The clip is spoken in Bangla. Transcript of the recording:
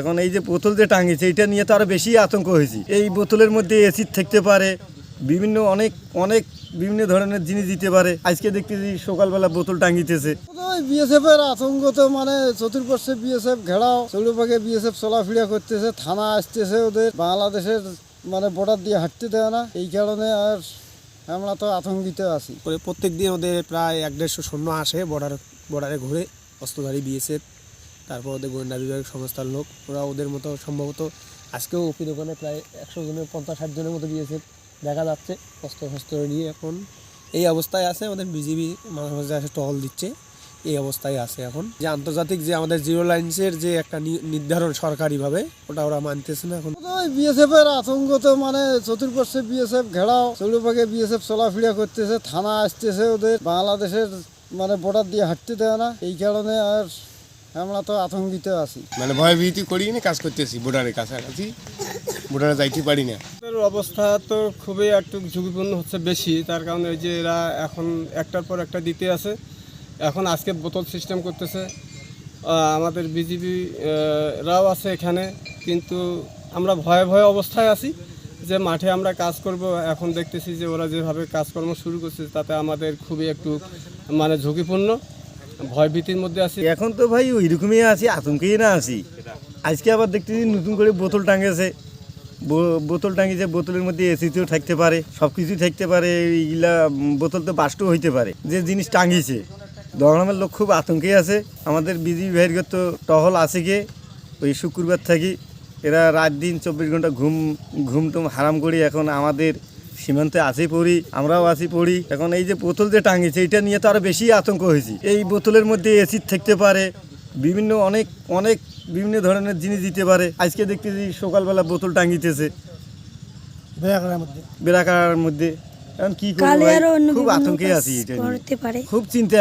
এখন এই যে বোতল যে টাঙিয়েছে এটা নিয়ে তো আরো বেশি আতঙ্ক হয়েছে। এই বোতলের মধ্যে অ্যাসিড থাকতে পারে, বিভিন্ন অনেক অনেক বিভিন্ন ধরনের জিনিস দিতে পারে। আজকে দেখতেছি সকালবেলা বোতল টাঙিতেছে। বিএসএফ এর আতঙ্ক তো মানে চতুর্পাশে বিএসএফ ঘেরাও, চৌপাশে বিএসএফ চলাফেরা করতেছে, থানা আসতেছে, ওদের বাংলাদেশের মানে বর্ডার দিয়ে হাঁটতে দেয় না, এই কারণে আর আমরা তো আতঙ্কিত আছি। প্রত্যেক দিন ওদের প্রায় 150 সৈন্য আসে বর্ডারে ঘুরে, অস্ত্রধারী বিএসএফ, তারপর ওদের গোয়েন্দা বিভাগ সংস্থার লোক, ওরা ওদের মতো সম্ভবত আজকেও ওপি দোকানে প্রায় 100 জনের 50-60 জনের মতো বিএসএফ দেখা যাচ্ছে অস্ত্র নিয়ে। এখন এই অবস্থায় আছে, আমাদের বিজিবি মাঝে মাঝে আসে টহল দিচ্ছে, এই অবস্থায় আছে। এখন যে আন্তর্জাতিক যে আমাদের জিরো লাইন্সের যে একটা নির্ধারণ সরকারিভাবে, ওটা ওরা মানতেছে না। এখন বিএসএফ এর আতঙ্ক তো মানে চতুর্পাশে বিএসএফ ঘেরাও, চৌপাশে বিএসএফ চলাফেরা করতেছে, থানা আসতেছে, ওদের বাংলাদেশের মানে বর্ডার দিয়ে হাঁটতে দেয় না, এই কারণে আর আমরা তো আতঙ্কিত আছি। মানে ভয়ভীতি করি না, কাজ করতেছি বর্ডারের কাছাকাছি, বর্ডারে যাইতে পারি না। অবস্থা তো খুবই একটু ঝুঁকিপূর্ণ হচ্ছে বেশি, তার কারণে এই যে এরা এখন একটার পর একটা দিতে আছে। এখন আজকে বোতল সিস্টেম করতেছে, আমাদের বিজিবি রাও আছে এখানে, কিন্তু আমরা ভয়ে ভয়ে অবস্থায় আছি যে মাঠে আমরা কাজ করব। এখন দেখতেছি যে ওরা যেভাবে কাজকর্ম শুরু করছে তাতে আমাদের খুবই একটু মানে ঝুঁকিপূর্ণ, ভয়ভীতির মধ্যে আছি। এখন তো ভাই ওই রকমই আছি, আতঙ্কেই না আছি। আজকে আবার দেখতেছি নতুন করে বোতল টাঙিয়েছে, বোতলের মধ্যে এসিতেও থাকতে পারে, সব কিছুই থাকতে পারে। এইগুলা বোতল তো বাস্টও হইতে পারে। যে জিনিস টাঙিয়েছে দহগ্রামের লোক খুব আতঙ্কে আছে। আমাদের বিজিবি ভাইয়ের তো টহল আছে গিয়ে, ওই শুক্রবার থাকি এরা রাত দিন 24 ঘন্টা ঘুম টুম হারাম করি। এখন আমাদের সীমান্তে আছি পড়ি, আমরাও আছি পড়ি। এখন এই যে বোতল যে টাঙিয়েছে এটা নিয়ে তো আরো বেশি আতঙ্ক হয়েছে। এই বোতলের মধ্যে অ্যাসিড থাকতে পারে, বিভিন্ন অনেক অনেক বিভিন্ন ধরনের জিনিস দিতে পারে। আজকে দেখতেছি সকালবেলা বোতল টাঙিতেছে বেড়াকার মধ্যে। এখন কি করবো, খুব আতঙ্কে আছি, এটা খুব চিন্তা।